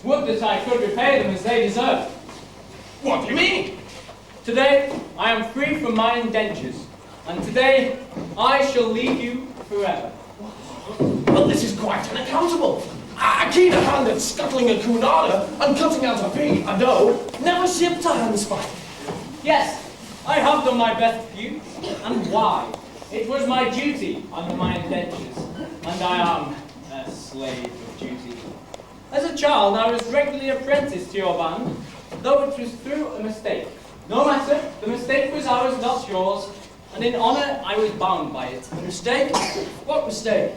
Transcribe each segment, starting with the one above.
Would that I could repay them as they deserve. What do you mean? Today, I am free from my indentures, and today, I shall leave you forever. But this is quite unaccountable. A keener hand at scuttling a cunarder and cutting out a pig, a doe, never shipped a handspike. Yes, I have done my best for you, and why? It was my duty under my indentures, and I am a slave of duty. As a child, I was regularly apprenticed to your band, though it was through a mistake. No matter, the mistake was ours, not yours, and in honour I was bound by it. A mistake? What mistake?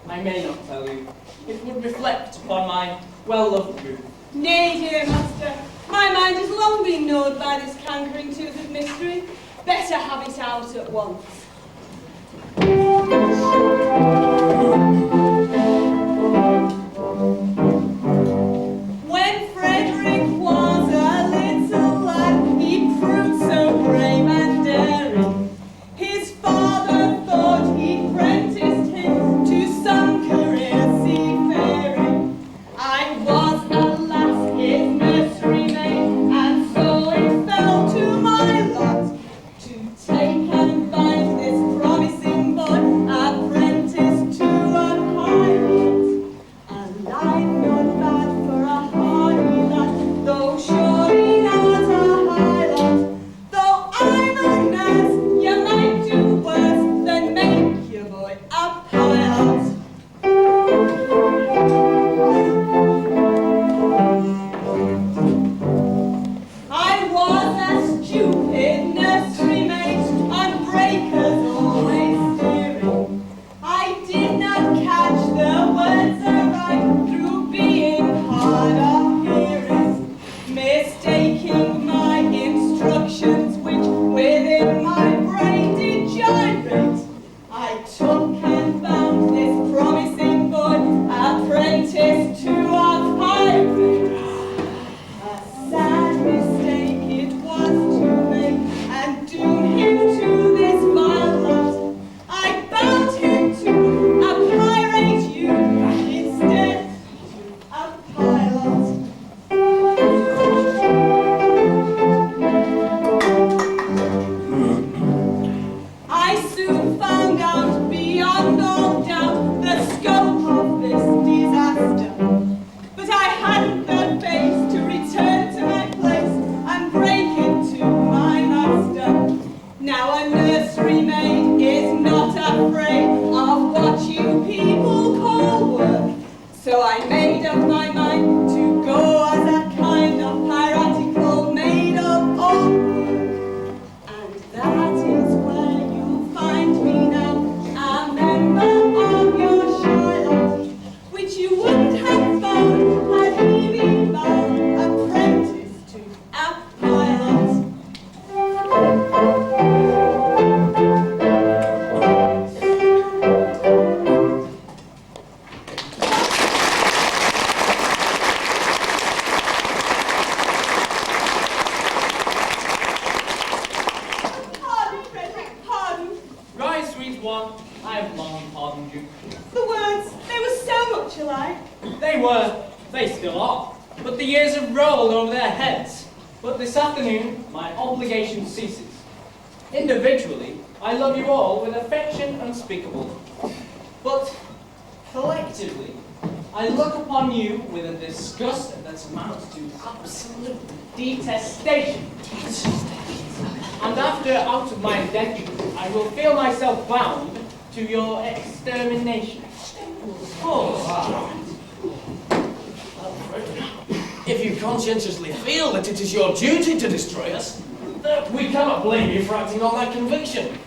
I may not tell you. It would reflect upon my well-loved group. Nay, dear master, my mind has long been gnawed by this cankering tooth of mystery. Better have it out at once. When Frederick was a little lad, he proved so brave and daring. His father thought he'd prenticed him to some career seafaring. I was, alas, his nursery maid, and so it fell to my lot to take and bind this promising boy, apprentice to a pilot. A life not bad for a hardy lad, though surely not a high lot. Though I'm a nurse, you might do worse than make your boy a pilot. I was a stupid nursery maid, on breakers always steering. I did not catch the words aright through being hard of hearing, mistaking my instructions, which within my brain did gyrate. I took and bound this promising boy, apprentice to a pirate. A sad mistake it was to make, and doom him to this vile lot. I bound him to a pirate youth, instead to a pilot. I soon found out beyond all doubt the scope of this disaster. But I hadn't the face to return to my place and break into my master. Now a nursery maid is not afraid of what you people call work. So I made up my mind to go as a kind of piratical maid of all work. And that is where you'll find me now, a member of your Shylock, which you wouldn't have found had he been bound apprentice to a pilot. Pardon, Frederick, pardon. Rise, sweet one, I have long pardoned you. The words, they were so much alike. They still are, but the years have rolled over their heads. But this afternoon, my obligation ceases. Individually, I love you all with affection unspeakable. But collectively, I look upon you with a disgust that amounts to absolute detestation. And after out of my indentures, I will feel myself bound to your extermination. If you conscientiously feel that it is your duty to destroy us, we cannot blame you for acting on that conviction.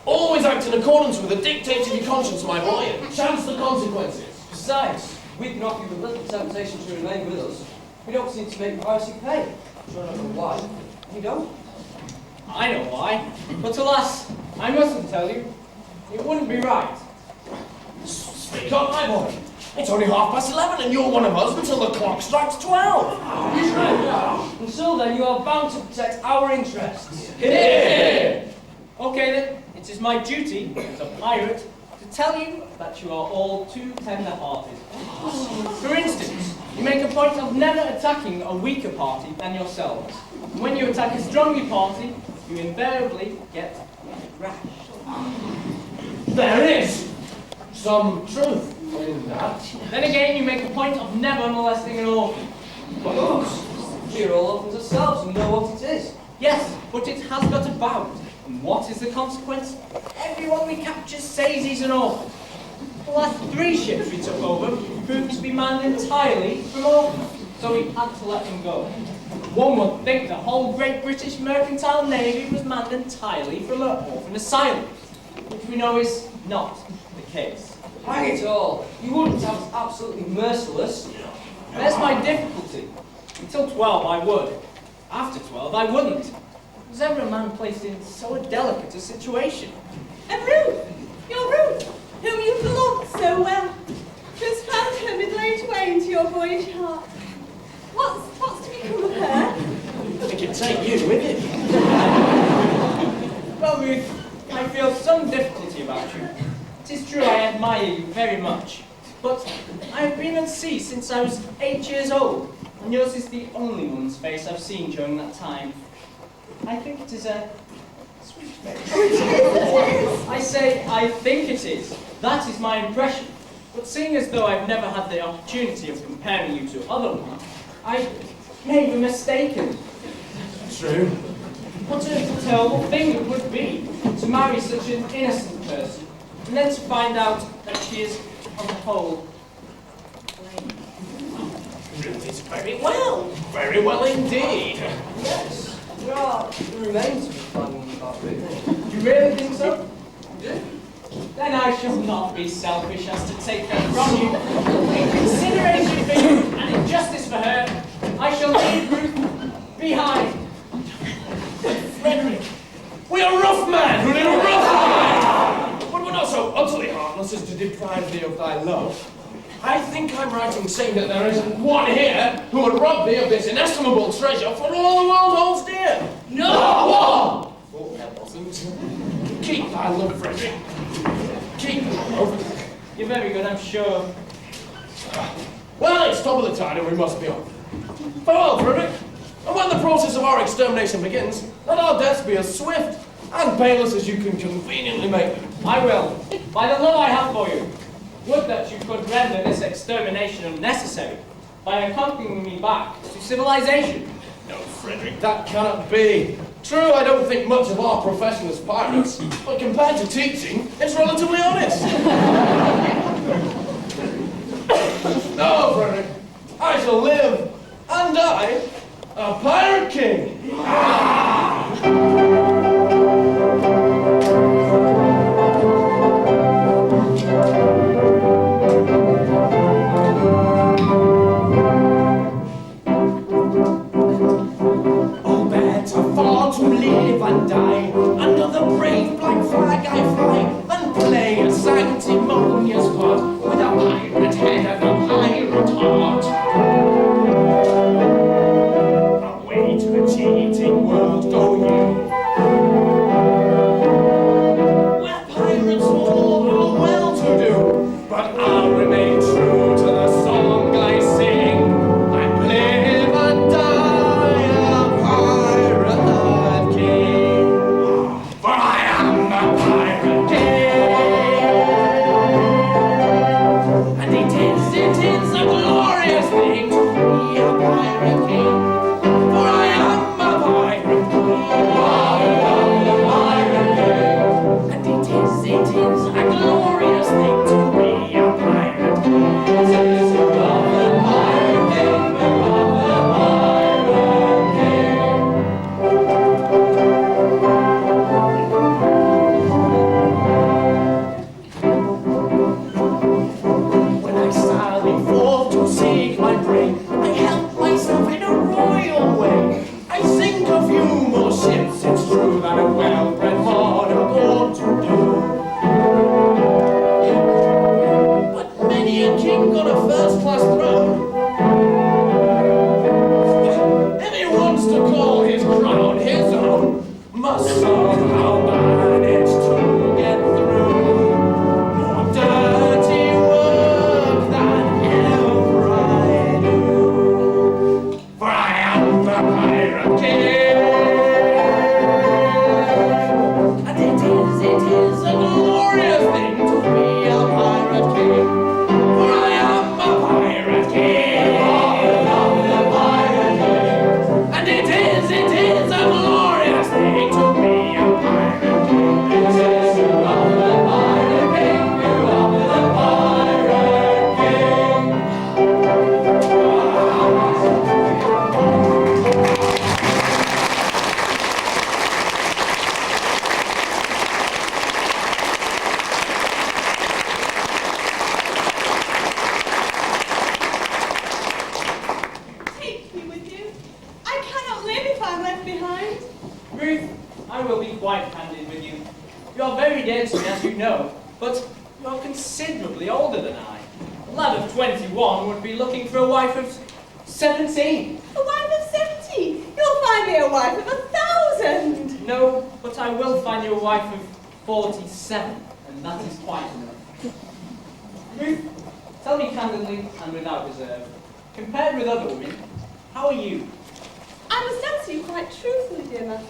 Always act in accordance with the dictates of your conscience, my boy, and chance the consequences. Besides, we can offer you with little temptation to remain with us. We don't seem to make piracy pay. Sure not know why. You don't? I know why, but alas, I mustn't tell you. It wouldn't be right. Speak up, my boy. It's only 11:30 and you're one of us until the clock strikes 12. Until then, you are bound to protect our interests. Okay then, it is my duty as a pirate to tell you that you are all too tender-hearted. For instance, You make a point of never attacking a weaker party than yourselves. And when you attack a stronger party, you invariably get thrashed. There is some truth in that. Then again, you make a point of never molesting an orphan. But we're all orphans ourselves and know what it is. Yes, but it has got a bound. And what is the consequence? Everyone we capture says he's an orphan. The last 3 ships we took over proved to be manned entirely from orphans, so we had to let them go. One would think the whole great British mercantile navy was manned entirely from orphan asylums, which we know is not the case. Hang it all. You wouldn't have us absolutely merciless. There's my difficulty. Until 12 I would. After 12 I wouldn't. Was ever a man placed in so delicate a situation? And Ruth, your Ruth, whom you loved so well, just found her middle-aged way into your boyish heart. What's to become of her? It can take you with it. Well, Ruth, I feel some difficulty about you. It is true I admire you very much, but I have been at sea since I was 8 years old, and yours is the only woman's face I've seen during that time. I think it is a sweet face. I say I think it is. That is my impression. But seeing as though I've never had the opportunity of comparing you to other women, I may be mistaken. True. What a terrible thing it would be to marry such an innocent person, and then to find out that she is, on the whole, lame. Ruth is very well indeed. Yes. There remains to be finding about Ruth. Do you really think so? Yeah. Then I shall not be selfish as to take her from you. In consideration for you and in justice for her, I shall leave Ruth behind. Frederick, we are rough men who live a rough life, but we're not so utterly heartless as to deprive thee of thy love. I think I'm right in saying that there isn't one here who would rob thee of this inestimable treasure for all the world holds dear. No one! Oh, there wasn't. Keep thy love, Frederick. Keep thy love. You're very good, I'm sure. Well, it's top of the tide and we must be off. Farewell, Frederick. And when the process of our extermination begins, let our deaths be as swift and painless as you can conveniently make them. I will, by the love I have for you. Would that you could render this extermination unnecessary by accompanying me back to civilization. No, Frederick, that cannot be. True, I don't think much of our profession as pirates, but compared to teaching, it's relatively honest. No, Frederick, I shall live and die a pirate king. To live and die under the brave black flag I fly, and play a sanctimonious part with a pirate head and a pirate heart. Away to the sea cannot live if I'm left behind. Ruth, I will be quite candid with you. You are very dear to me, as you know, but you are considerably older than I. A lad of 21 would be looking for a wife of 17. A wife of 70? You'll find me a wife of 1,000. No, but I will find you a wife of 47, and that is quite enough. Ruth, tell me candidly and without reserve, compared with other women, how are you? I must answer you quite truthfully, dear master.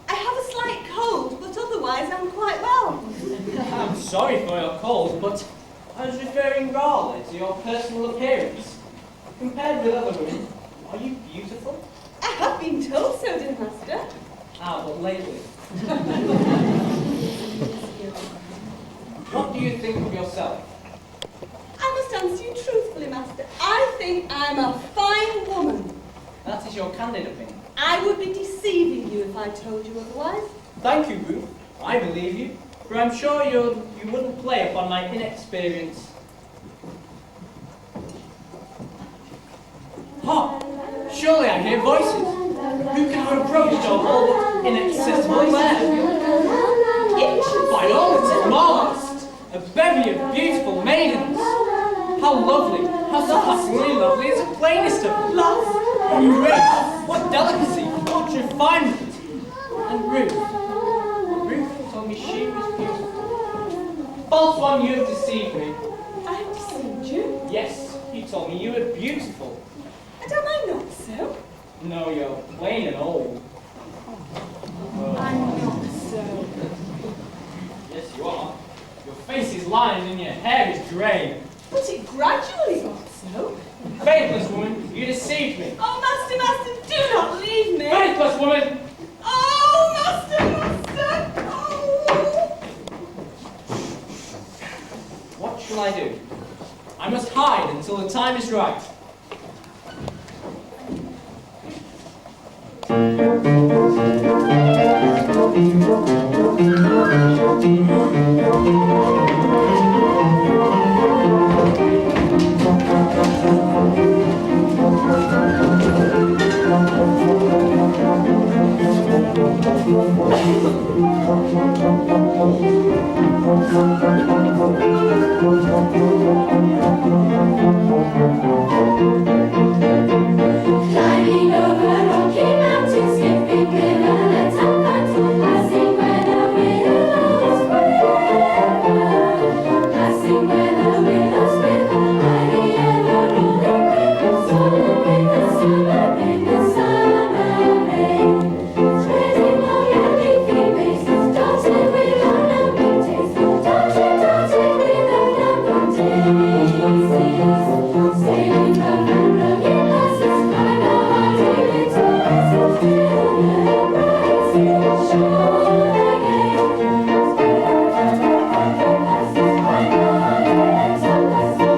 I have a slight cold, but otherwise I'm quite well. I'm sorry for your cold, but I was referring rather to your personal appearance. Compared with other women, are you beautiful? I have been told so, dear master. Ah, but lately. What do you think of yourself? I must answer you truthfully, master. I think I'm a fine woman. That is your candid opinion. I would be deceiving you if I told you otherwise. Thank you, Ruth. I believe you, for I'm sure you wouldn't play upon my inexperience. Hark! Surely I hear voices. Who can have approached your all but inaccessible lair? By all that is marvellous! A bevy of beautiful maidens! How lovely, how surpassingly lovely is the plainest of them! What grace, what delicacy, what refinement! And Ruth told me she was beautiful. False one, you have deceived me. I have deceived you? Yes, you told me you were beautiful. And am I not so? No, you're plain and old. I'm not so. Yes, you are. Your face is lined and your hair is grey. But it gradually got so. Faithless woman, you deceived me. Oh, master, do not leave me. Faithless woman! Oh, master. Oh. What shall I do? I must hide until the time is right. Climbing over rocky mountains, skipping rivulets and ponds, passing where the willows quiver, passing where the willows quiver, by the ever-rolling river, swollen with the summer rain, spreading long and leafy bases, dotted with ornament daisies, dotted with ornament daisies, sailing from the rugged passes, climb the hardy little vessels, till the bright shore again. Climb the hardy little vessels, till the bright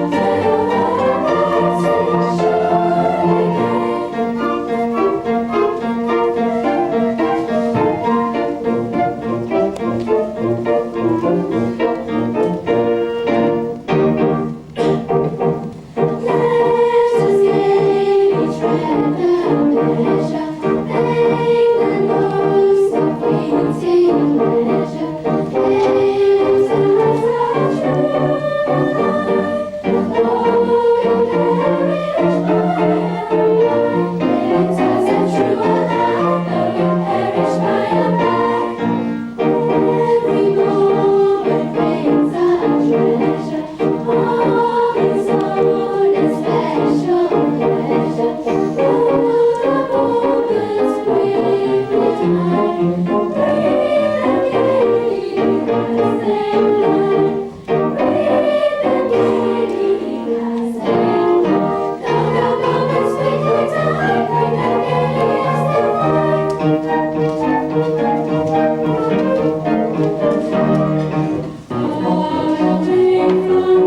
Let us gaily tread the measure, make the most of fleeting pleasure. Hail to us our true life, oh, we perish by a lie. Hail to us our true life, though we perish by a lie. Every moment brings a treasure, all its own especial pleasure. Though the moments quickly die, breathe and gaily as they fly. Breathe and gaily as they fly. Though the moments quickly die, breathe and gaily as they far away from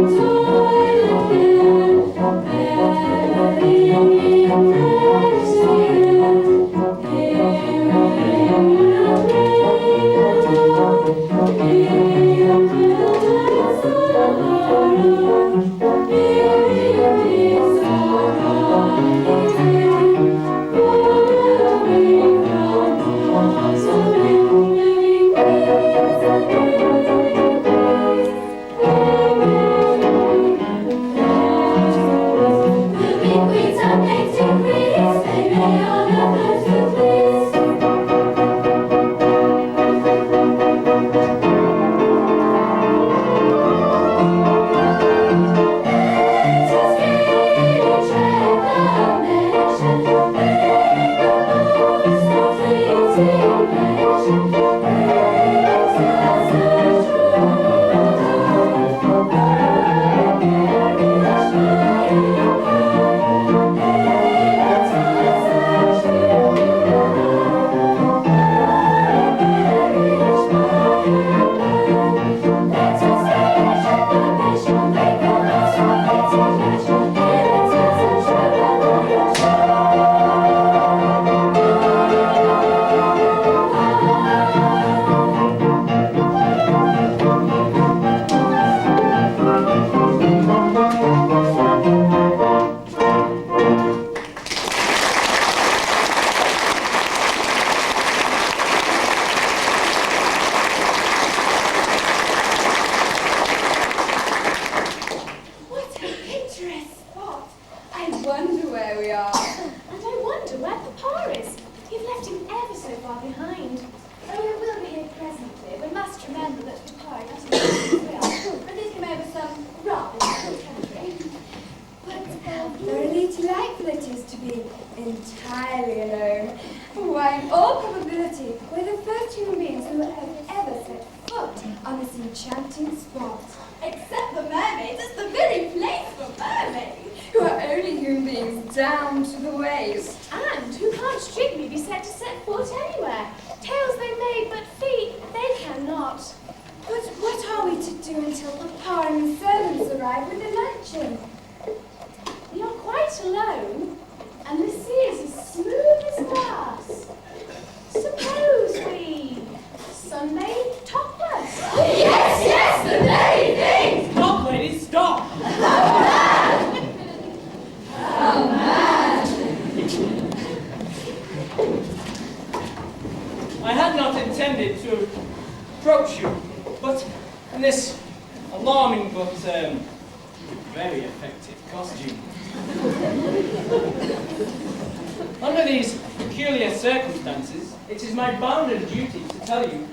toil and care, bearing in fresh air, hearing a sorrow, hearing are. And I wonder where Papa is. You've left him ever so far behind. Oh, he will be here presently. We must remember that Papa doesn't know his will, and he's come over some rather distant country. But how thoroughly delightful it is to be entirely alone. Why, in all probability, we're the first human beings who have ever set foot on this enchanting spot. Except the mermaids, it's the very place for mermaids, who are only human beings down to the waist. And who can't strictly be said to set foot anywhere. Tails they may, but feet they cannot. But what are we to do until Papa and the servants arrive with the luncheon? You're quite alone, and the sea is as smooth as glass. Suppose we sunbathe topless? Yes, the very thing! Stop, ladies, stop! Oh, man! I had not intended to approach you, but in this alarming but very effective costume. Under these peculiar circumstances, it is my bounden duty to tell you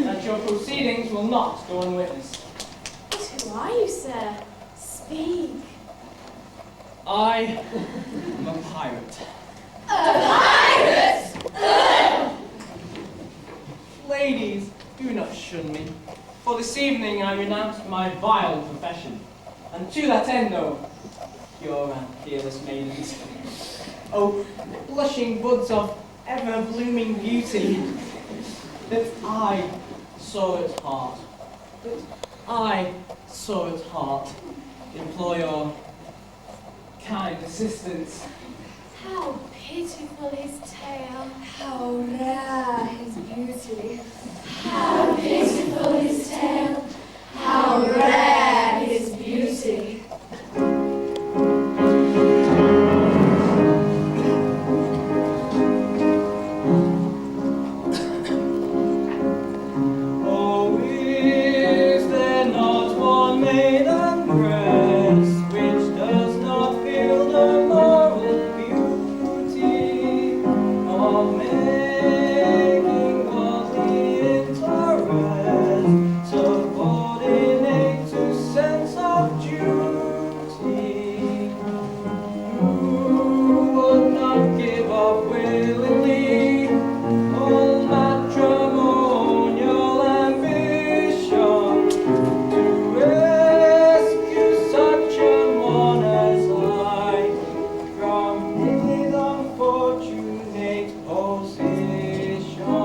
that your proceedings will not go unwitnessed. But who are you, sir? Speak. I am a pirate. A pirate! Ladies, do not shun me, for this evening I renounced my vile profession, and to that end, though, pure and fearless maidens, oh, blushing buds of ever-blooming beauty, that I saw at heart, implore your kind assistance. How pitiful his tale. How rare his beauty. How pitiful his tale. How rare his beauty. Oh, is there not one maiden breast which does not feel the moral beauty of making godly interest subordinate to sense of duty? Who would not give up willingly all matrimonial ambition to rescue such an one as I from his unfortunate position?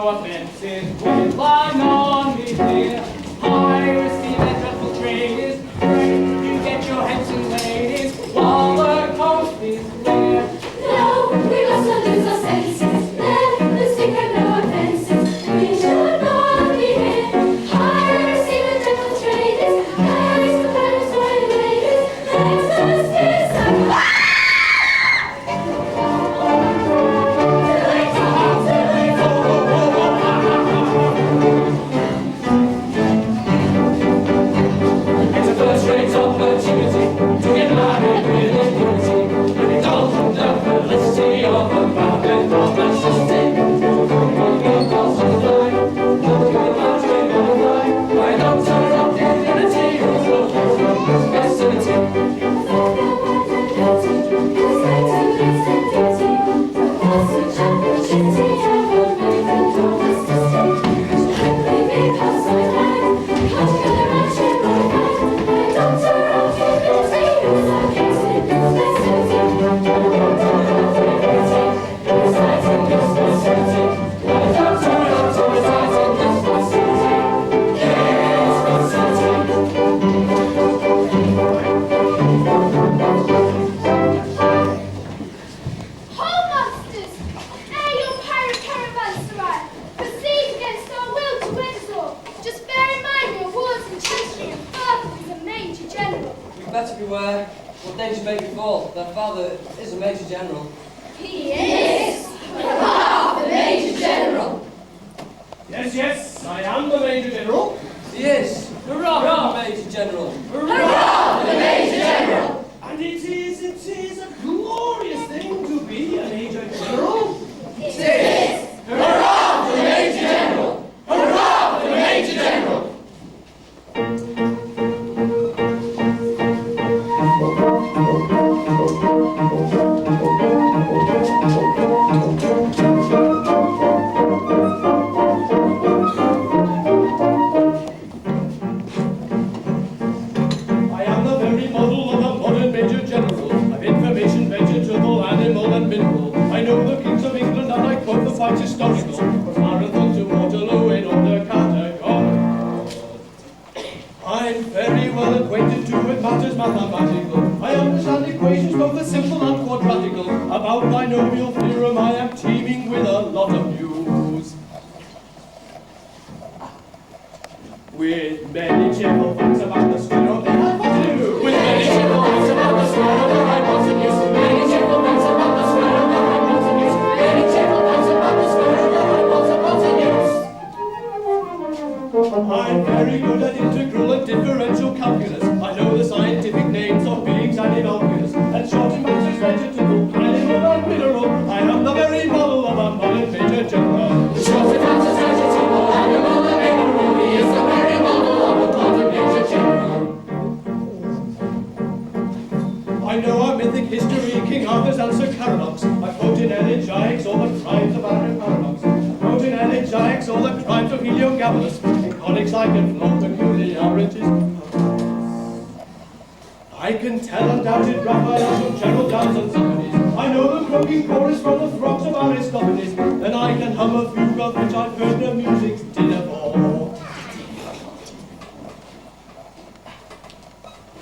offences will lie on me here. Piracy, that dreadful trade is free. You get your handsome ladies while the coast is clear. No, we must not lose our senses. Let the stick have no offences. We should not be here. Piracy, the dreadful trade is. Paris, the Paris, the ladies. Let us kiss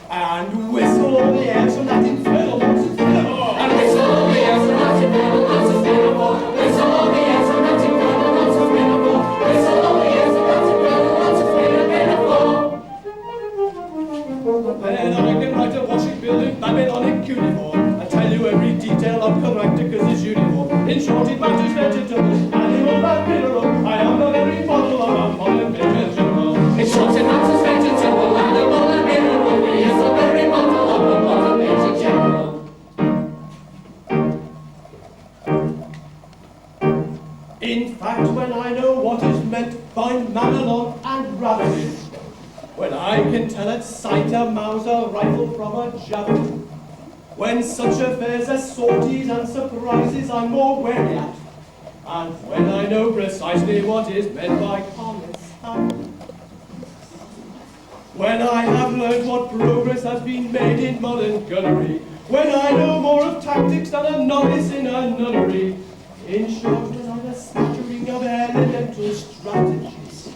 and when such affairs as sorties and surprises I'm more wary at, and when I know precisely what is meant by commissary, when I have learned what progress has been made in modern gunnery, when I know more of tactics than a novice in a nunnery, in short, when I'm a smattering Speaking of elemental strategies,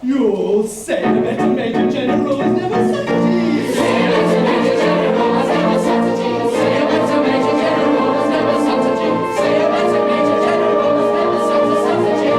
you'll say that a major general is never strategy. Say that a major general has never strategy. Say that a major general has never strategy. Say that a major general has never strategy.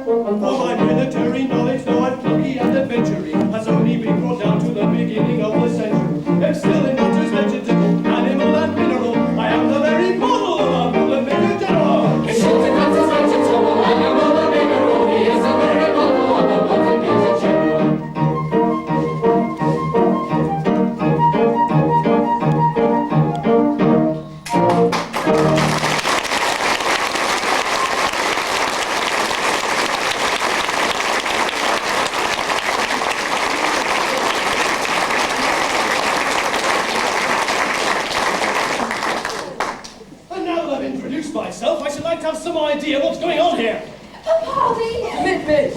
For my military knowledge, though I'm plucky and adventuring, has only been brought down to the beginning of the century. And still in matters vegetable, animal and mineral, I am the very model of a major general. It's still in matters vegetable, animal and mineral, he is the very model of a major general. And now that I've introduced myself, I should like to have some idea what's going on here. Admit me.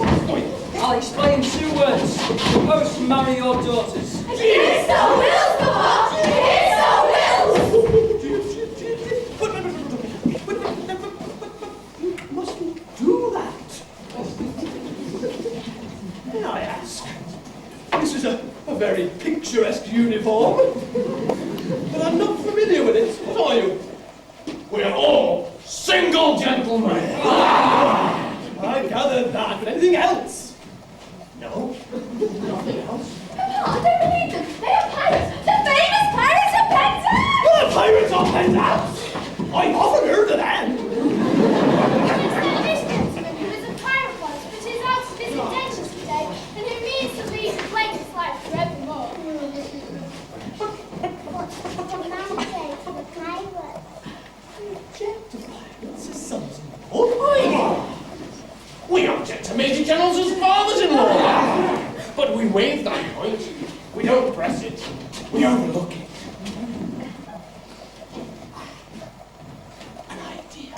I'll explain 2 words. Propose to marry your daughters. Here's the wills, Papa! Here's the wills! You mustn't do that. May I ask? This is a very picturesque uniform, but I'm not familiar with it. What are you? We're all single gentlemen. I gathered that, but anything else? No? Nothing else? Papa, I don't believe them. They are pirates. The famous pirates of Penzance! The pirates of Penzance! I've often heard of them. Yes, this gentleman who is a pirate once, but is out of his indentions today, and who means to lead a blameless life forevermore. This is something. We object to major generals as fathers-in-law. But we waive that point. We don't press it. We overlook it. An idea.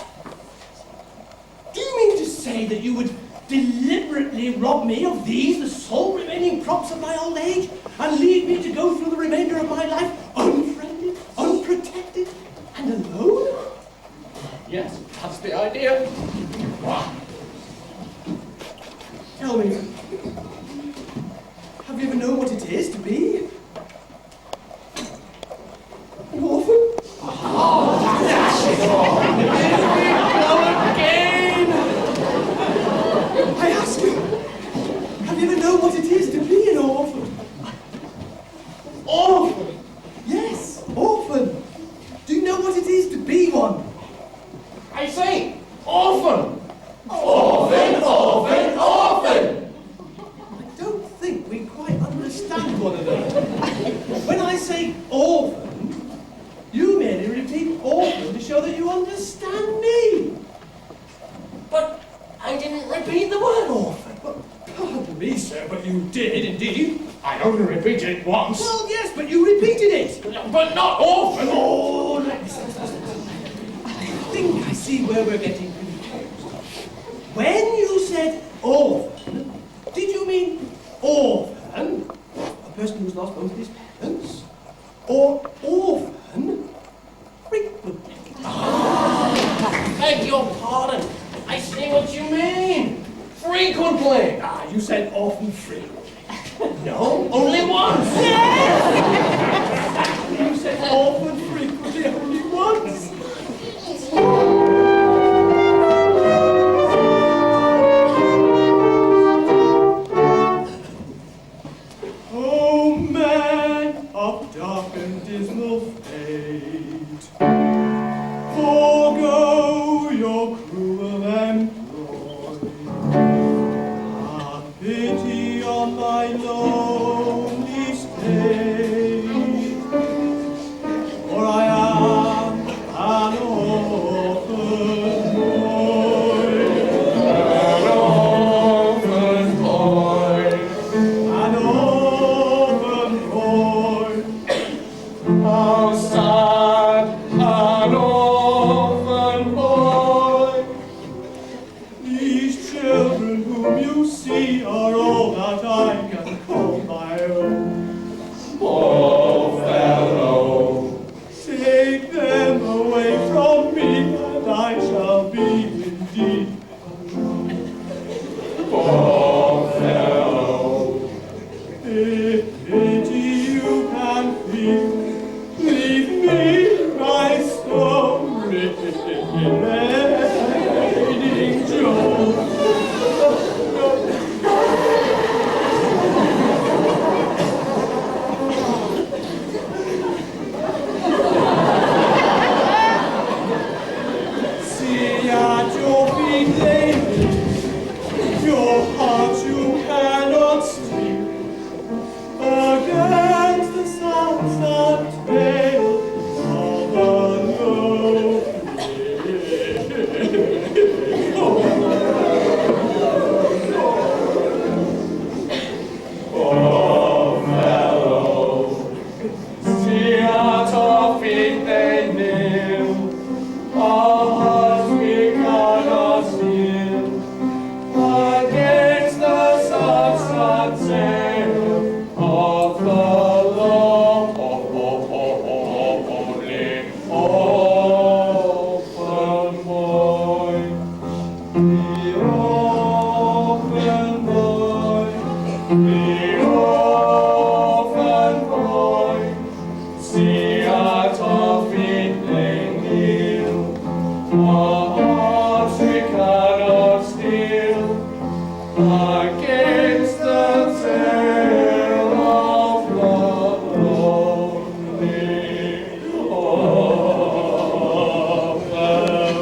Do you mean to say that you would deliberately rob me of these, the sole remaining props of my old age, and leave me to go through the remainder of my life unfriended, unprotected, and alone? Yes, that's the idea. Tell me, have you ever known what it is to be an orphan? Again! I ask you, have you ever known what it is to be an orphan? Orphan? Yes, orphan. Do you know what it is to be one? I say, orphan! Orphan, orphan, orphan! I don't think we quite understand one another. When I say orphan, you merely repeat orphan to show that you understand me. But I didn't repeat the word orphan. Pardon me, sir, but you did indeed. I only repeated it once. Well, yes, but you repeated it. But not orphan. Oh, listen. I think I see where we're getting confused. When you said orphan, did you mean orphan, a person who's lost both his parents, or orphan frequently? Beg your pardon. I see what you mean. Frequently. You said orphan frequently. No, only once. You said orphan frequently only once. Oh, man of dark and dismal fate, forego your cruel employ. Have pity on my lonely state, for Remaining Joe. See at your feet lately, your heart you cannot steal. Against the sunset veil of a oh, fellow, see at our feet they kneel. Our hearts we cannot steal. Against the sunset sail of the lonely orphan boy. The orphan boy, the orphan boy. See at our feet they kneel. Our hearts we cannot steal. Against the tale of the lonely orphan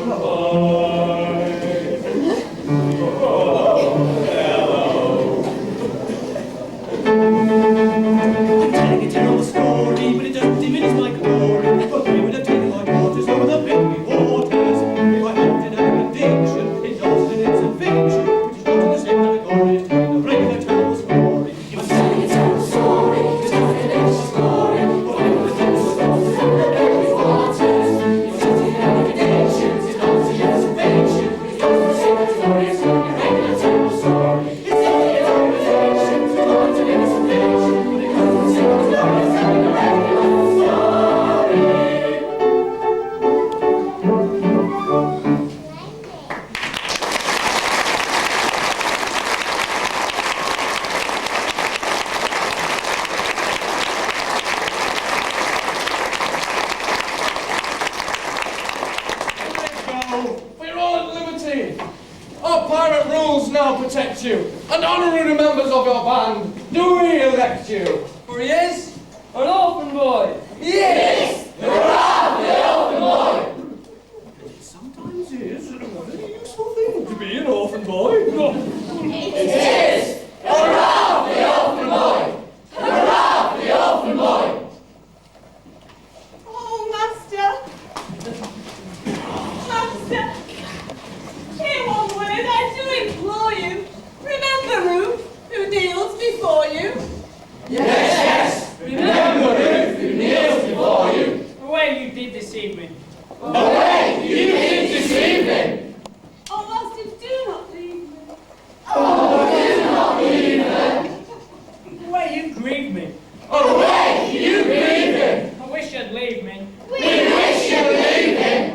boy. Oh, hello. I'm telling a terrible story, but it doesn't diminish my glory. For they would have taken my daughters over the filthy waters. If I hadn't an addiction, indulged in its fiction, which is not in the same category as telling a regular terrible story. You must tell me a terrible story, it's not an addiction story. For they would have taken my daughters over the filthy waters. You must tell me an addiction, it's not in its fiction, which is not in the same category as telling a regular terrible story. It's only a terrible addiction, it's not in its fiction, but it comes from the same category as telling a regular story. We're all at liberty. Our pirate rules now protect you, and honorary members of your band, do we elect you? For he is an orphan boy. Yes! Hurrah, the orphan boy! It sometimes is a very useful thing to be an orphan boy. It is! Hurrah, the orphan boy! Hurrah, the orphan boy! Oh, Master! Master! Hear one word, I do implore you. Remember Ruth, who kneels before you. Yes! Remember Ruth who kneels before you. Away you did deceive me. Away, you did deceive me! Oh, Master, do not leave me. Oh, do not leave me! Away you grieve me. Away, you grieve him! I wish you'd leave me. We wish you'd leave him!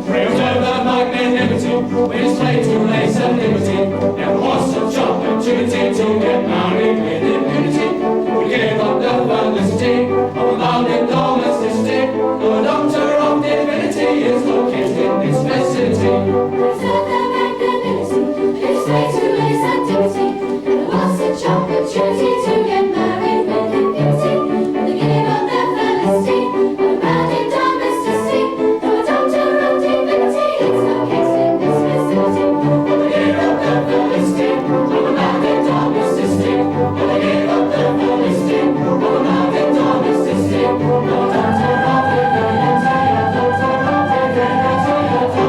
Praise the magnanimity, which played to lace and liberty. There was such opportunity to get married with impunity. We gave up the felicity of abounding domesticity. The doctor of divinity is located in this vicinity. Preserve their magnanimity, it's way to lace activity. There was such opportunity to get married with impunity. They gave up their felicity of abounding domesticity. The doctor of divinity is located in this vicinity. They gave up their felicity of abounding domesticity. They gave up their felicity of abounding domesticity. The doctor of divinity, the doctor of divinity, the doctor.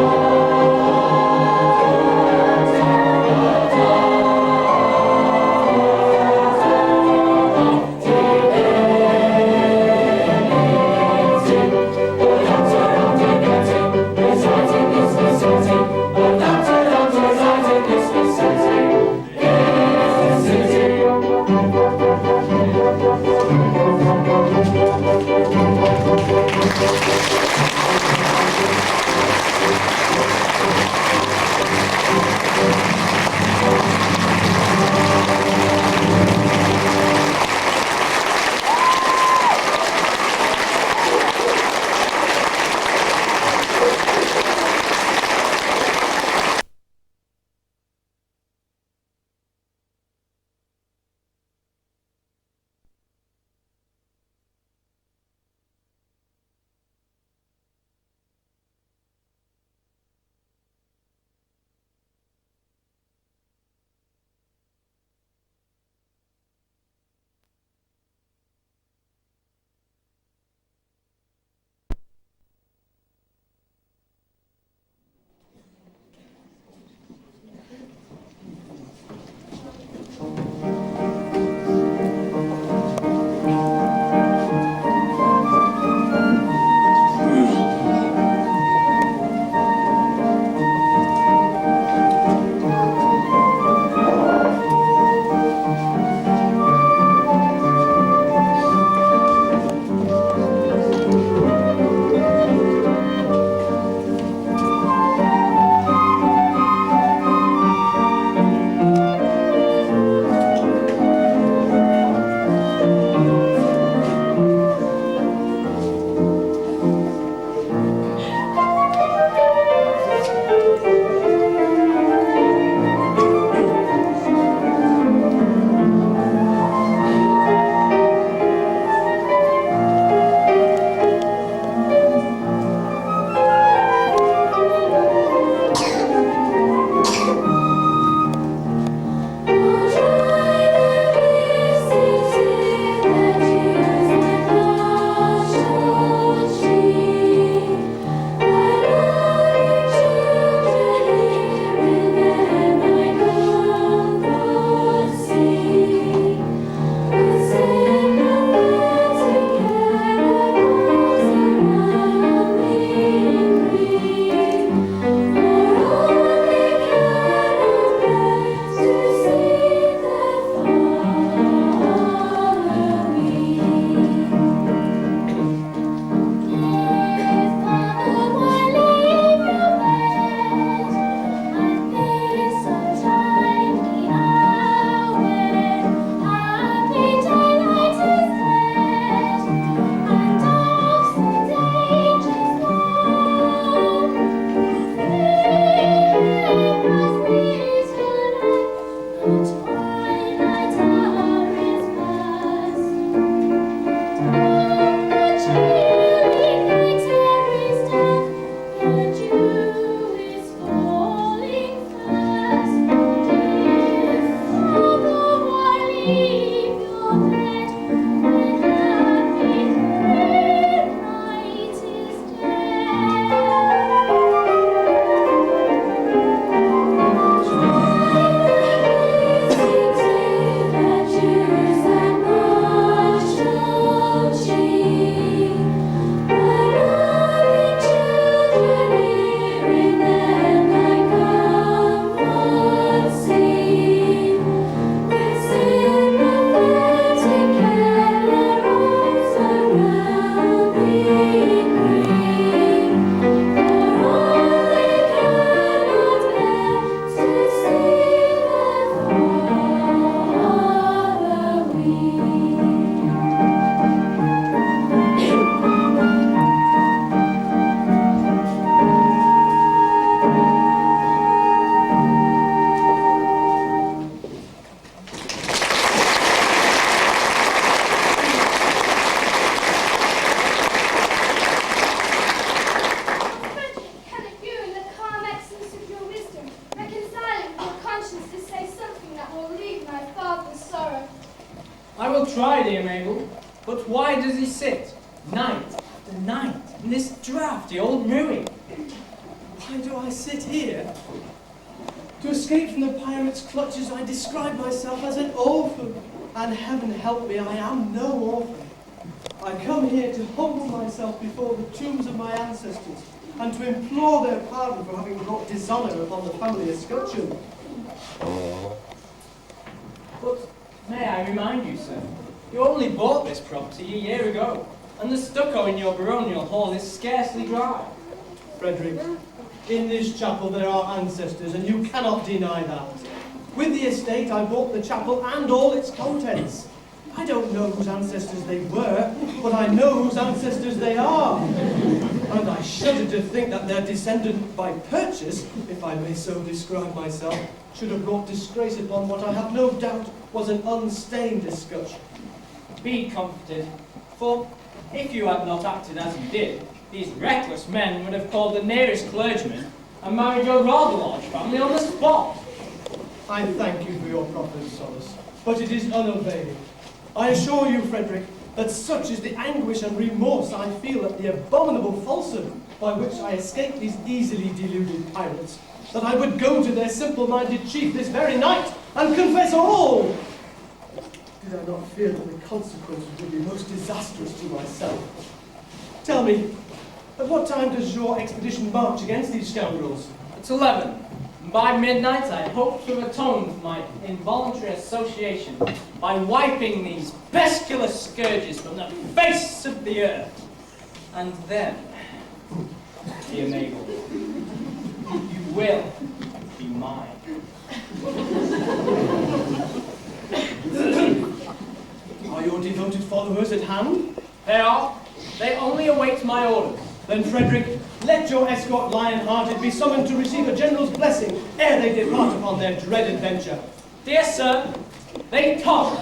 I will try, dear Mabel, but why does he sit, night after night, in this draughty old ruin? Why do I sit here? To escape from the pirates' clutches, I describe myself as an orphan. And heaven help me, I am no orphan. I come here to humble myself before the tombs of my ancestors and to implore their pardon for having brought dishonour upon the family escutcheon. But may I remind you, sir, you only bought this property a year ago, and the stucco in your baronial hall is scarcely dry. Frederick, in this chapel there are ancestors, and you cannot deny that. With the estate, I bought the chapel and all its contents. I don't know whose ancestors they were, but I know whose ancestors they are. And I shudder to think that their descendant by purchase, if I may so describe myself, should have brought disgrace upon what I have no doubt was an unstained escutcheon. Be comforted, for if you had not acted as you did, these reckless men would have called the nearest clergyman and married your rather large family on the spot. I thank you for your proffered solace, but it is unavailing. I assure you, Frederick, that such is the anguish and remorse I feel at the abominable falsehood by which I escaped these easily deluded pirates, that I would go to their simple-minded chief this very night and confess all, did I not fear that the consequences would be most disastrous to myself. Tell me, at what time does your expedition march against these scoundrels? It's 11. And by midnight I hope to atone for my involuntary association by wiping these bestial scourges from the face of the earth. And then, dear Mabel, you will be mine. Are your devoted followers at hand? They are. They only await my orders. Then, Frederick, let your escort lion-hearted be summoned to receive a general's blessing ere they depart upon their dread adventure. Dear sir, they come.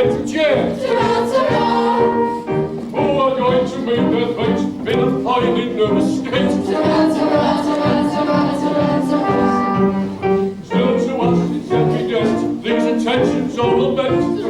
went to jail. Who are going to meet their fate in a highly nervous state? Still to us it's evident these intentions are all meant.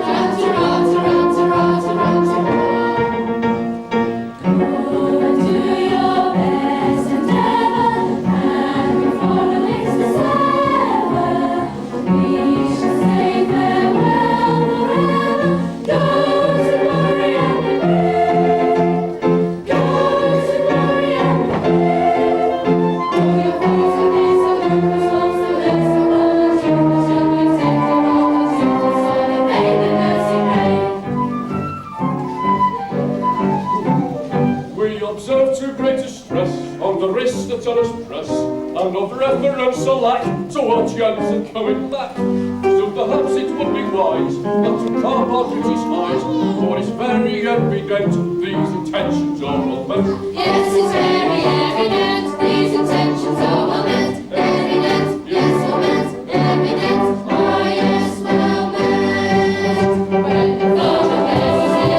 That's on us press, and of reference alike to our chance of coming back. So perhaps it would be wise not to carp our British eyes, for it's very evident these intentions are all meant. Yes, it's very evident these intentions are well meant. Evident, yes, well meant. Evident, oh yes, well meant. When the thought of this is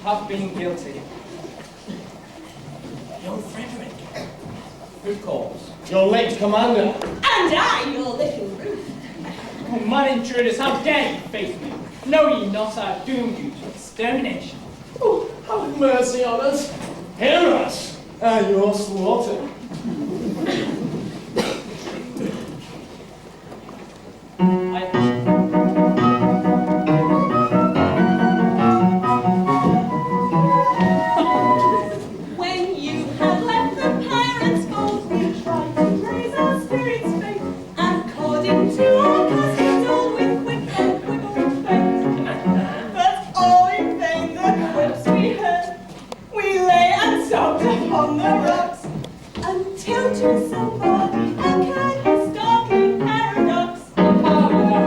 have been guilty. Young Frederick. Who calls? Your late commander. And I, your little Ruth. Oh, man intruders, how dare you face me? Know ye not I have doomed you to extermination? Oh, have mercy on us. Hear us, and your slaughter. When you had left the pirates' fold, we tried to raise our spirits' faith, according to our custom, all with quick and quibble faith. But all in vain the quips we heard. We lay and sobbed upon the rocks, until to somebody occurred a startling paradox. A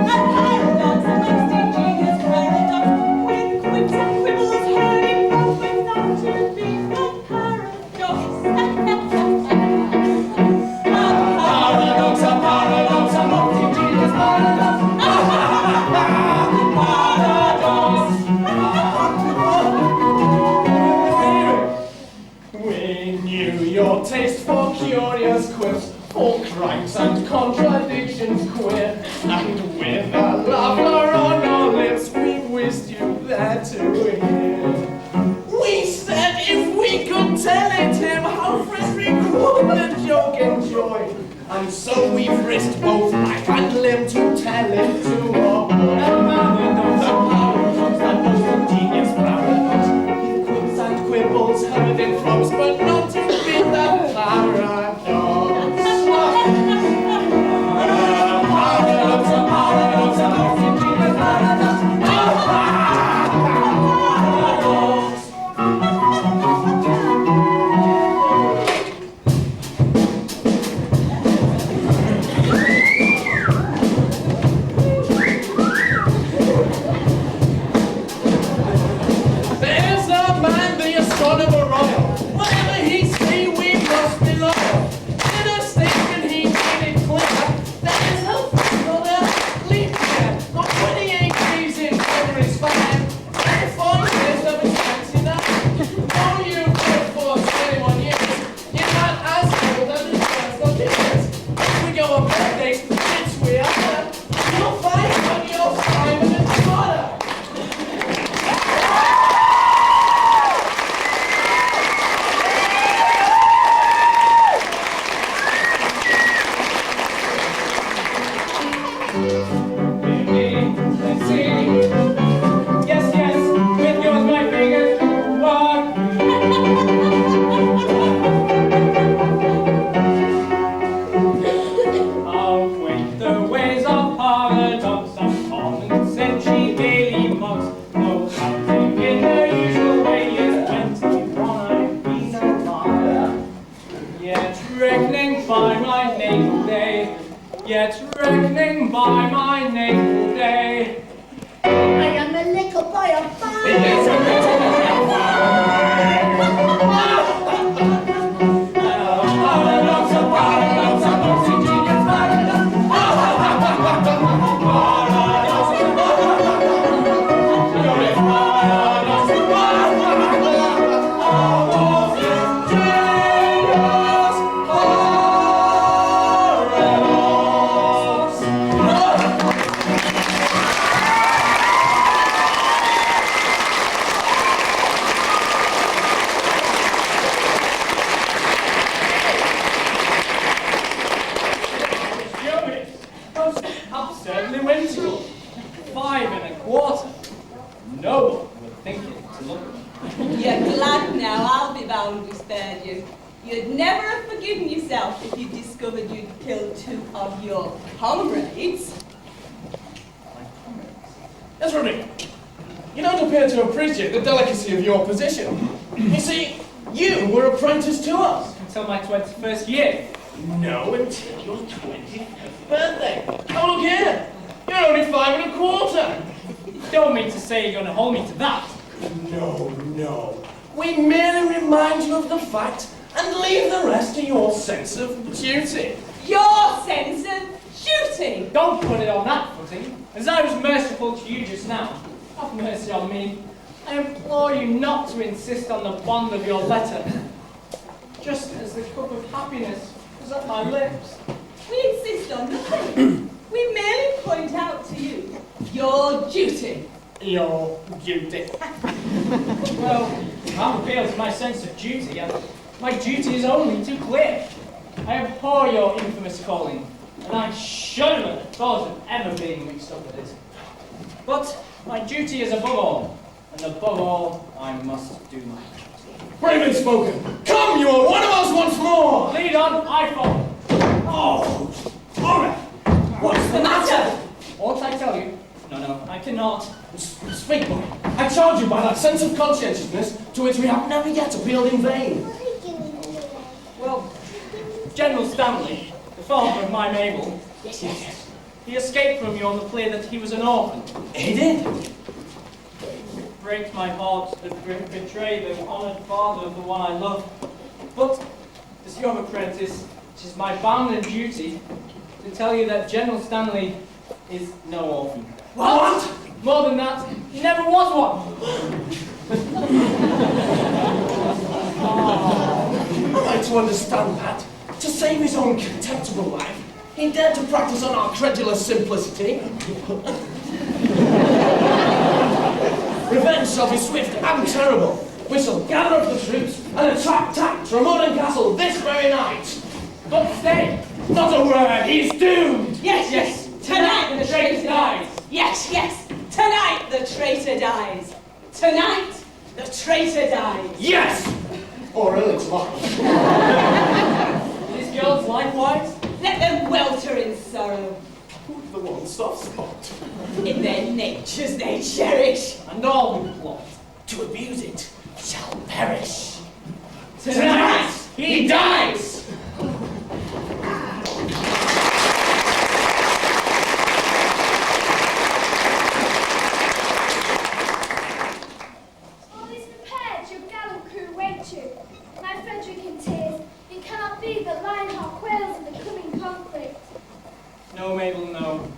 paradox, a most ingenious paradox, with quips and quibbles hurling from without to be a paradox. A most ingenious paradox. We knew your taste for curious quips, for crimes and contradictions queer, and with a lover on our lips, we wished you there to hear. We said if we could tell it him, how Frederick would the joke enjoy, and so we've risked both life and limb to tell it to our boy. The paradox, that most ingenious paradox, with quips and quibbles heard in flows, but not to be the paradox. yet reckoning by my natal day. I am a little boy of fire. Absurdly whimsical. 5 1/4. No one would think it to look at. You're glad now, I'll be bound we spared you. You'd never have forgiven yourself if you discovered you'd killed 2 of your comrades. Yes, Frederick. You don't appear to appreciate the delicacy of your position. You see, you were apprenticed to us. Until my 21st year. No, until your 25th birthday. Oh, look here. You're only 5 1/4. You don't mean to say you're going to hold me to that. No, no. We merely remind you of the fact and leave the rest to your sense of duty. Your sense of duty! Don't put it on that footing. As I was merciful to you just now, have mercy on me. I implore you not to insist on the bond of your letter. Just as the cup of happiness was at my lips. We insist on nothing. We merely point out to you your duty. Your duty. Well, I'm appealed to my sense of duty, and my duty is only too clear. I abhor your infamous calling, and I shudder at the thought of ever being mixed up with it. But my duty is above all, and above all, I must do my duty. Bravely spoken. Come, you are one of us once more. Lead on, I follow. Oh, horror. What's the matter? Ought I tell you? No, I cannot. Speak, boy. I charge you by that sense of conscientiousness to which we have never yet appealed in vain. Well, General Stanley, the father of my Mabel, he escaped from you on the plea that he was an orphan. He did. It breaks my heart to betray the honoured father of the one I love. But, as your apprentice, it is my bounden duty to tell you that General Stanley is no orphan. What? More than that, he never was one. Am I to understand that, to save his own contemptible life, he dared to practice on our credulous simplicity? Revenge shall be swift and terrible. We shall gather up the troops and attract tanks from Odin Castle this very night. But stay! Not a word, he's doomed! Yes, tonight the traitor dies. Yes, tonight the traitor dies. Tonight the traitor dies. Yes! Or early tomorrow. These girls likewise? Let them welter in sorrow. Who's the one soft spot? In their natures they cherish. And all who plot To abuse it shall perish. Tonight he dies! All is prepared, your gallant crew wait you. My Frederick in tears, it cannot be that Lionheart quails in the coming conflict. No, Mabel, no.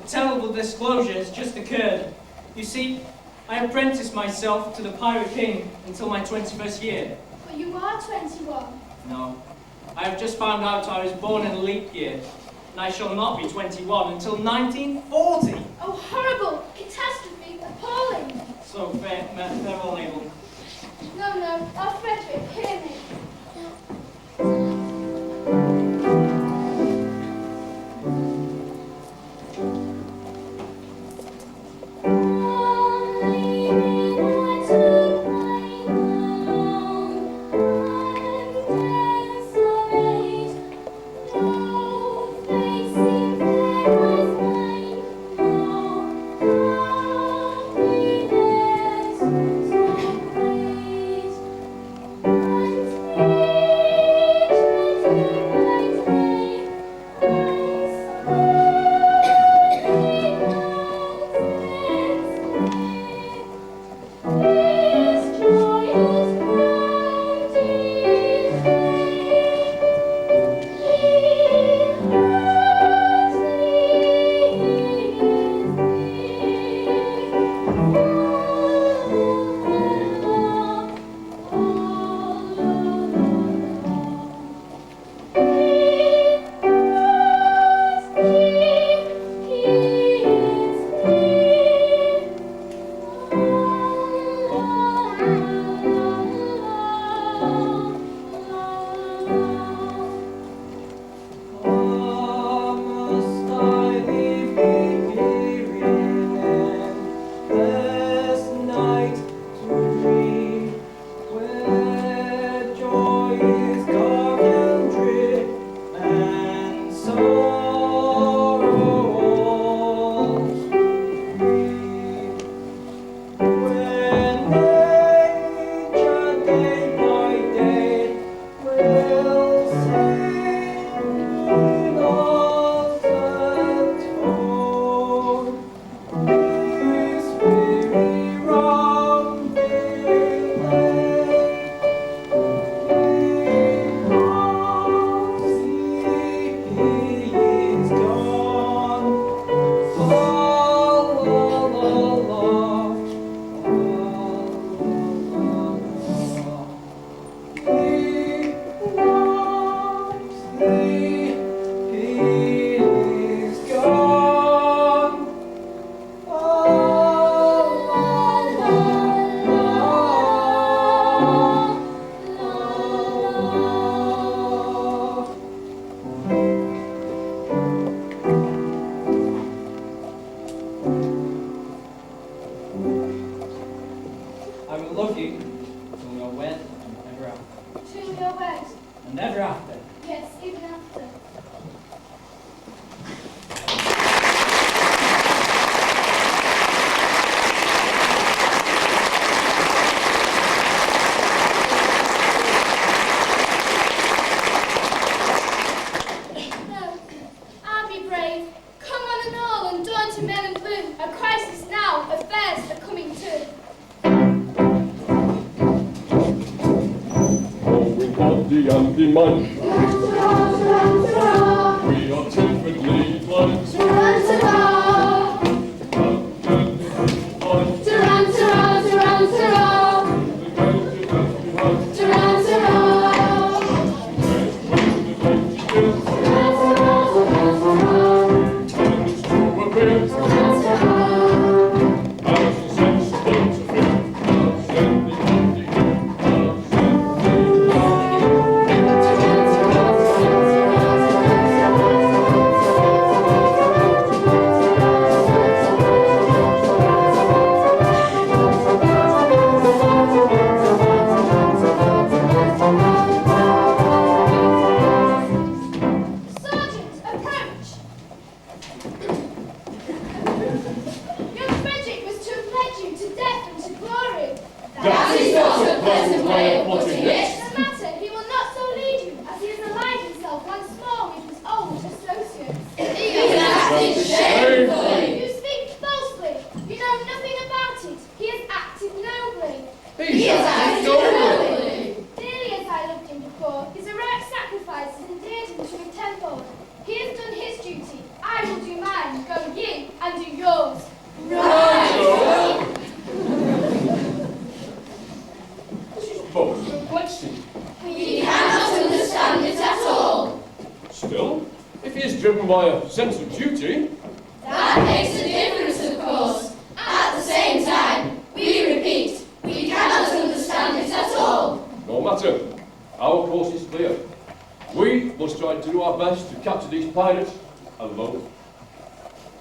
A terrible disclosure has just occurred. You see, I apprenticed myself to the Pirate King until my 21st year. But you are 21. No. I have just found out I was born in a leap year, and I shall not be 21 until 1940. Oh, horrible! Catastrophe! Appalling! So, farewell, Mabel. No, our Frederick, hear me. Once your wed and ever after. Till we are wed. And ever after. Yes, even after. No, I'll be brave. Come on and all, undaunted men in blue. A crisis now, affairs are coming to. Going on the anti-man. We are timidly inclined. Sergeant, approach! Young Frederick was to have led you to death and to glory. That is not a pleasant way of putting it. No matter, he will not so lead you, as he has allied himself once more with his old associates. Shamefully. You speak falsely. You know nothing about it. He has acted nobly. Dearly as I loved him before, his heroic sacrifices endeared him to a tenfold. He has done his duty. I will do mine. Go ye and do yours. This is most perplexing. We cannot understand it at all. Still, if he is driven by a sense of duty, That makes a difference, of course. At the same time, we repeat, we cannot understand it at all. no matter. Our course is clear. We must try to do our best to capture these pirates alone.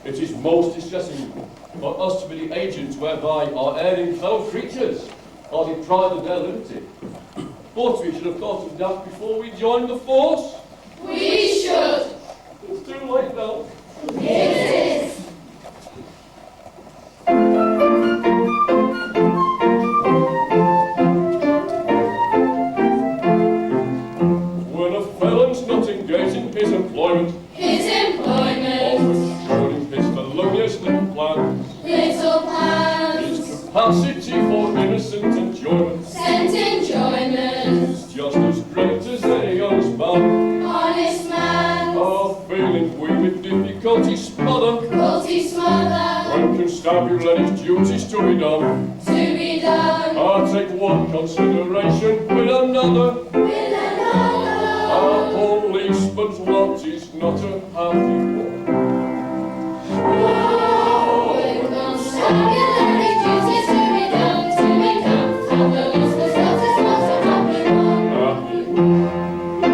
It is most distressing for us to be the agents whereby our erring fellow creatures are deprived of their liberty. But we should have thought of that before we joined the force. We should. It's too late now. It is. When a felon's not engaged in his employment, His employment, often showing his felonious little plans, little his plans, capacity for innocent enjoyment sent enjoyment, is just as great as any honest man. honest man, Our feeling we with difficulty smother cruelty smother, when constabulary's duties to be done. to be done, I take one consideration with another. with another. Our policeman's lot is not a happy one. When constabulary duties to be done, and the listener's lot is not a happy one. Happy.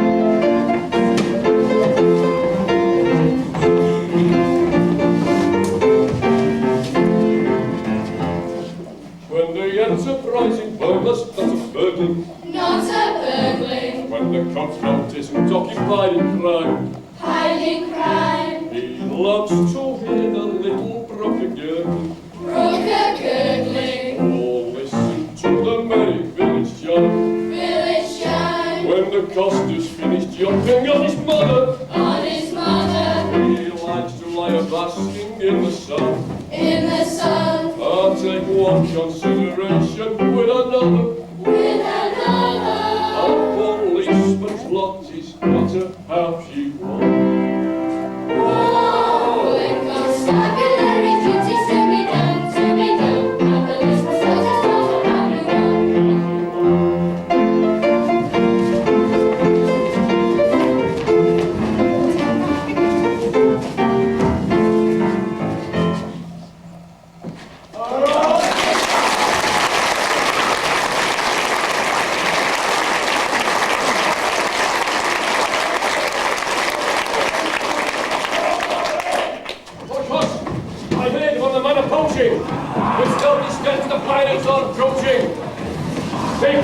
When the enterprising burglar's not a burglar, Not a burgling, when the confront isn't occupied in crime, hiding crime, he loves to hear the little brook again, brook a gurgling, or listen to the merry village chime. village chime, When the coster's finished jumping on his mother, on his mother, he likes to lie a-basking in the sun. in the sun, I'll take one consideration with another. with another. Our policeman's lot is not a happy one. Oh, when constabulary duties to be done, and the listener's lot is not a happy one.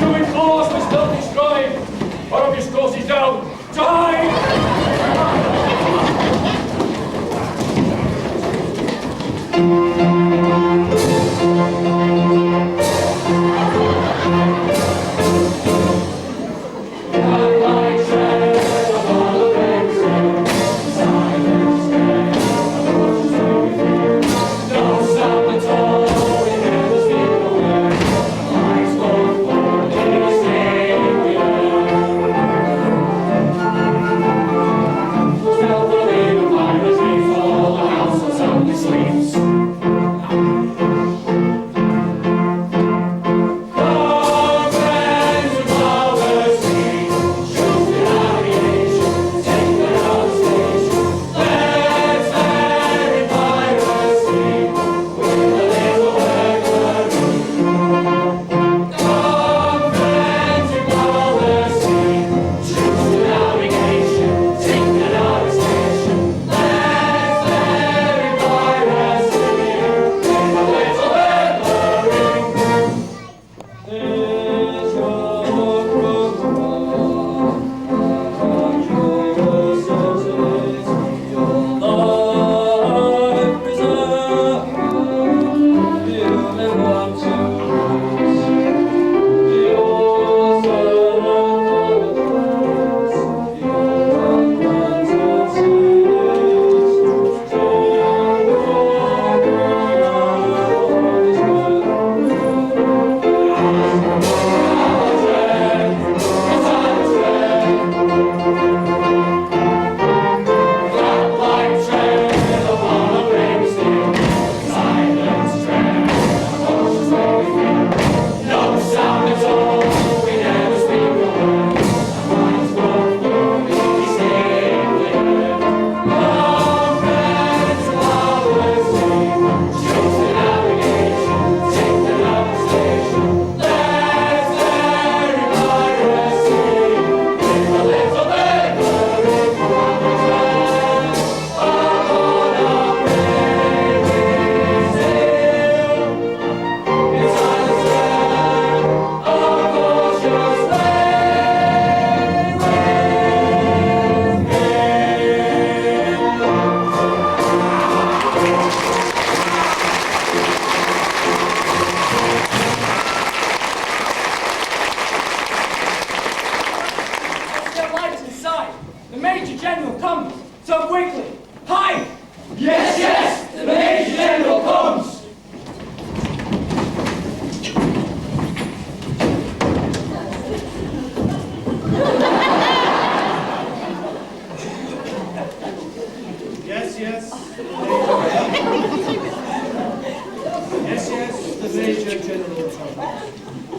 Doing force must not destroy. One of his course is down. Die!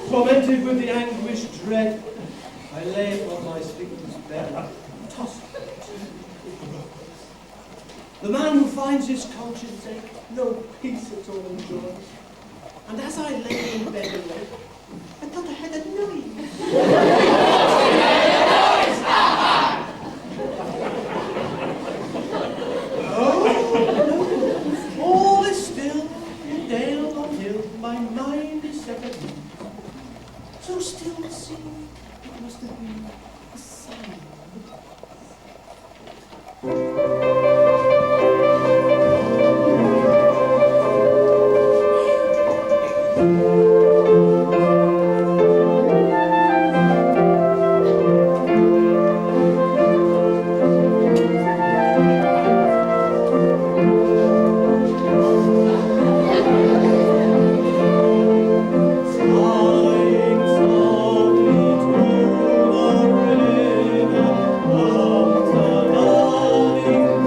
Tormented with the anguish dread, I lay on my victim's bed, tossed. The man who finds his conscience ache, no peace at all enjoys. And as I lay in bed awake, I thought I had a noise. Oh, no, all is still, in dale on hill, my mind is set at ease. So still it seemed it must have been a sign. Darling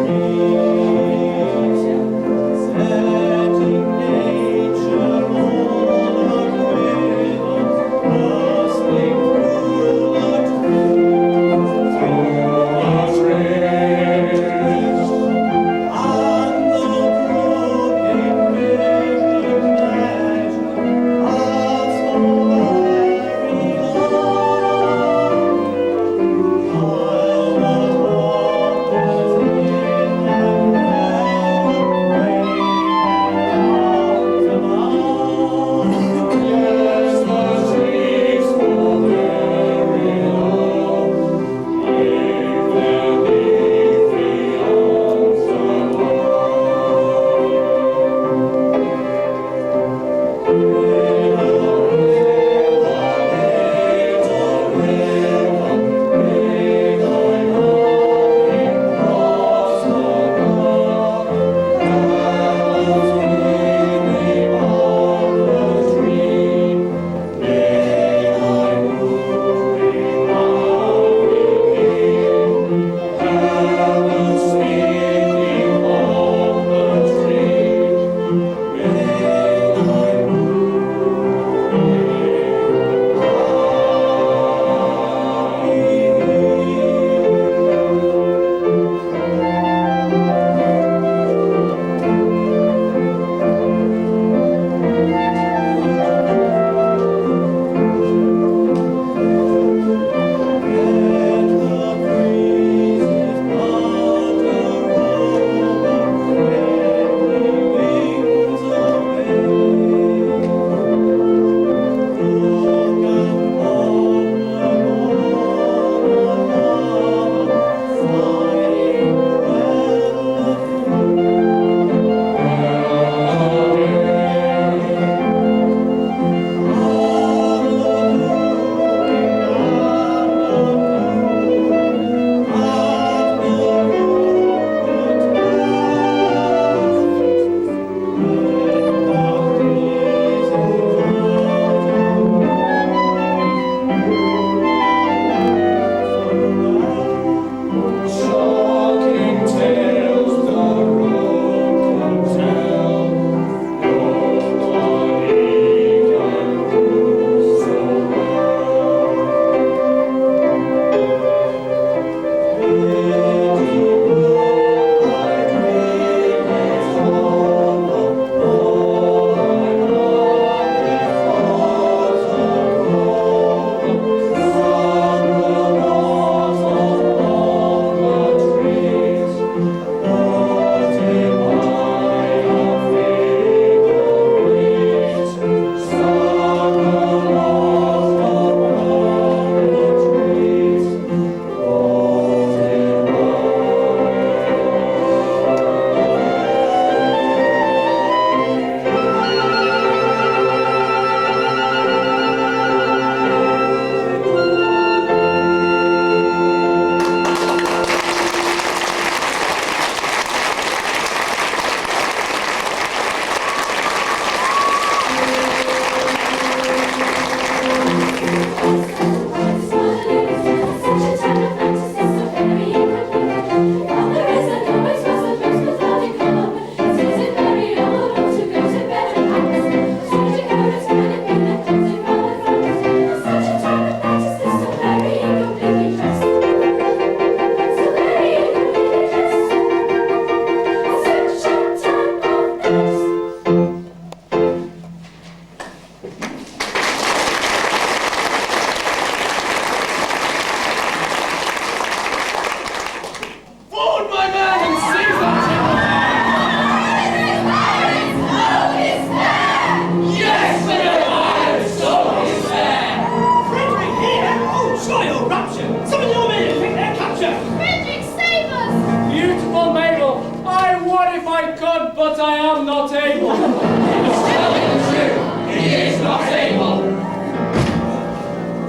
capture! Summon your men and quick their capture! Frederick, save us! Beautiful Mabel, I would if I could, but I am not able. Tell him the truth. He is not able.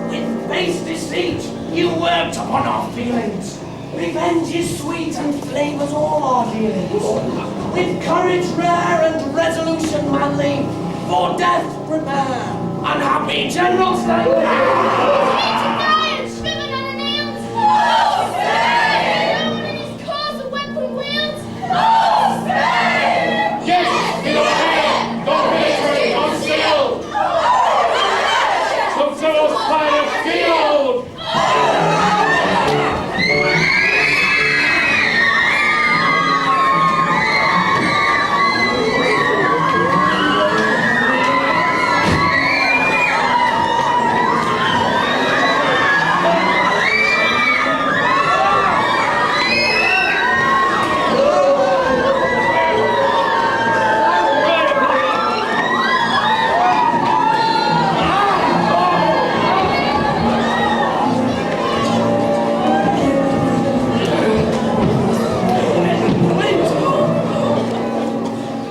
With base deceit, you worked upon our feelings. Revenge is sweet and flavours all our dealings. With courage rare and resolution manly, for death prepare, unhappy General Stanley! Diet, shriven and annealed! Oh, stay! No one in his cause a weapon wields! Oh, stay! Yes, in our hand, no hatred concealed. Come to us by the field.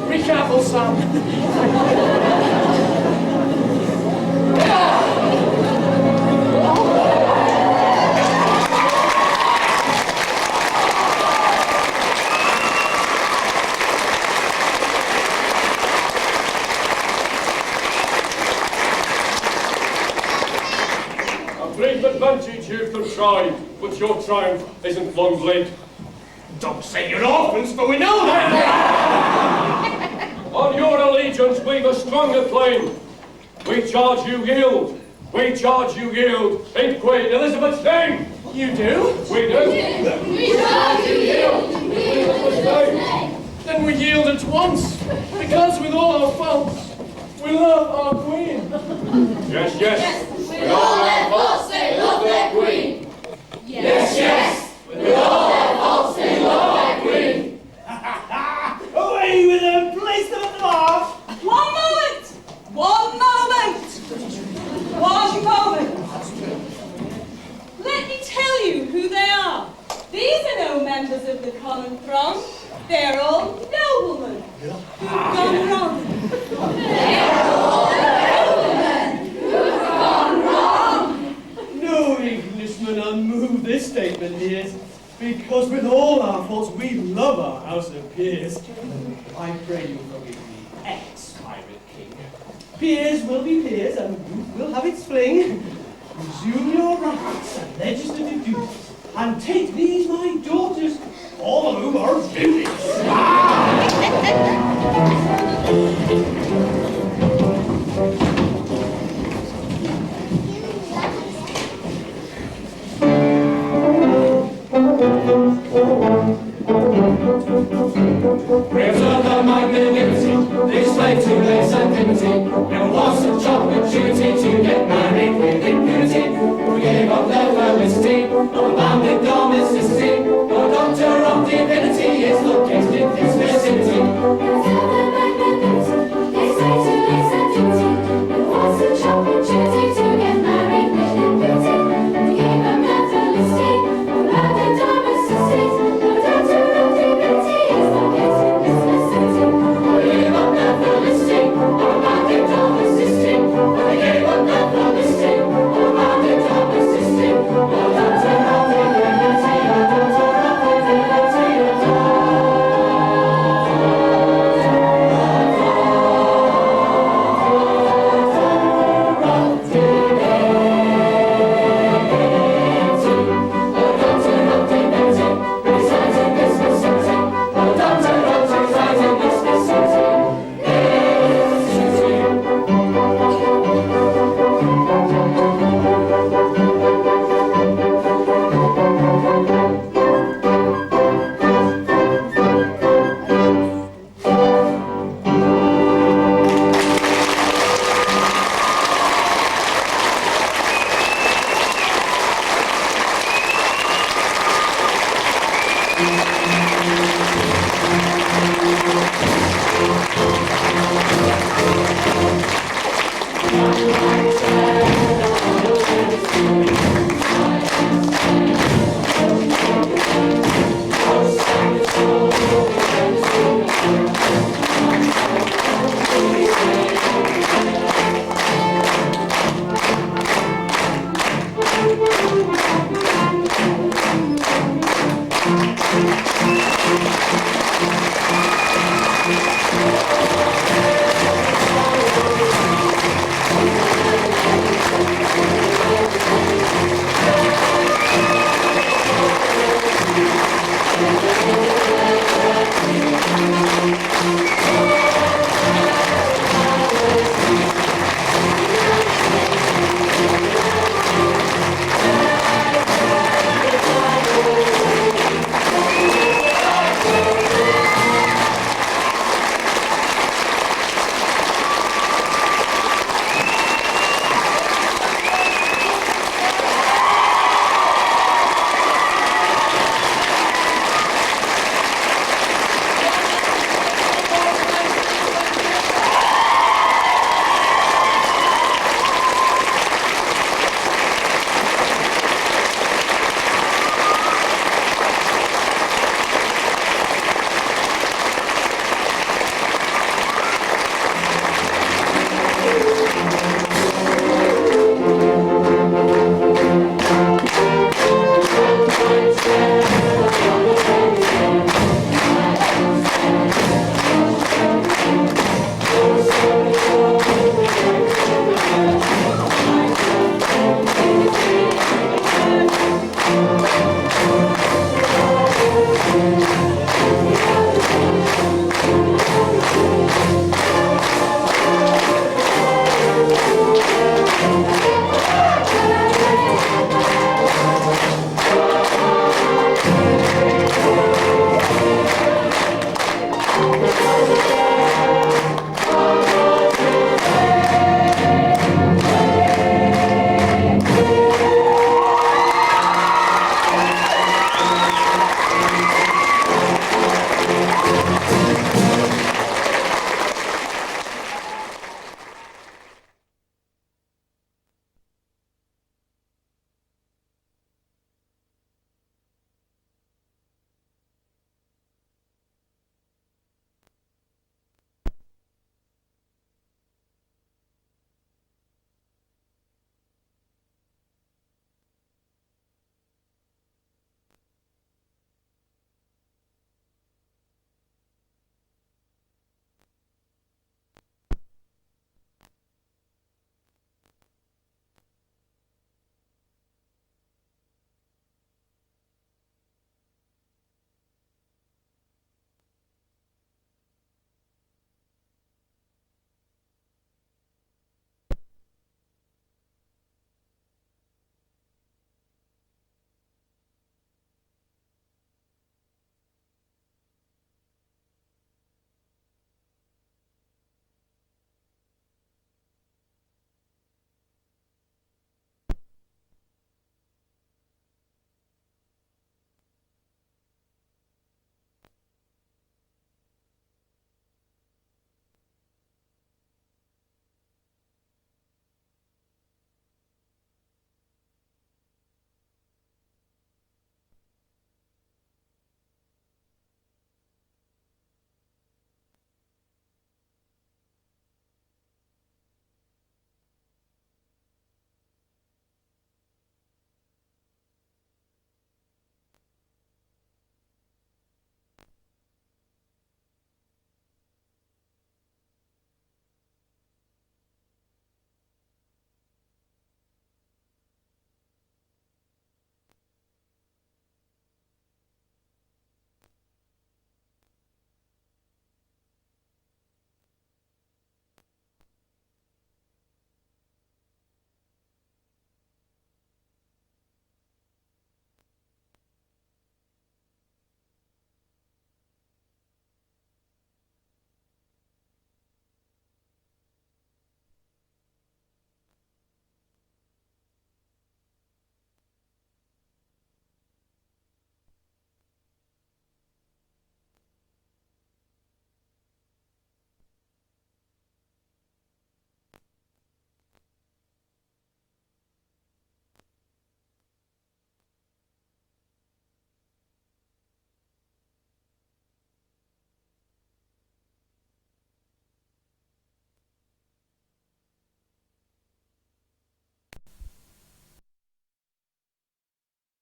Be careful, Sam. A brave advantage you've contrived, but your triumph isn't long-lived. Don't say you're orphans, for we know that! On your allegiance we've a stronger claim. We charge you yield. We charge you yield in Queen Elizabeth's name. You do? We do. We charge you yield! In Queen Elizabeth's name. Then we yield at once, because with all our faults, we love our queen. Yes, yes. With all their faults they love their queen! Yes, yes. With all their faults they love their queen. Away with them! Place them at the bar! One moment! One moment! One moment! Let me tell you who they are. These are no members of the common throng. They're all noblemen who've gone wrong. They're all noblemen who've gone wrong. No Englishman unmoved this statement hears, because with all our faults we love our house of peers. I pray you forgive me, ex-pirate king. Peers will be peers, and youth will have its fling. Resume your rights and legislative duties, and take these my daughters, all of whom are beauties. Preserve the magnanimity, they slave to lace and dignity. Never was such opportunity to get married with impunity. We gave up their felicity, no abounded domesticity. No doctor of divinity is located in this vicinity. Preserve the magnanimity, they say to lace and dignity. It was such opportunity to get married with impunity. We gave up their felicity, no abounded domesticity. No doctor of divinity is located in this vicinity. We gave up their felicity, no abounded domesticity. We gave up their felicity, no abounded domesticity. No doctor of divinity, no doctor of divinity, no Thank you.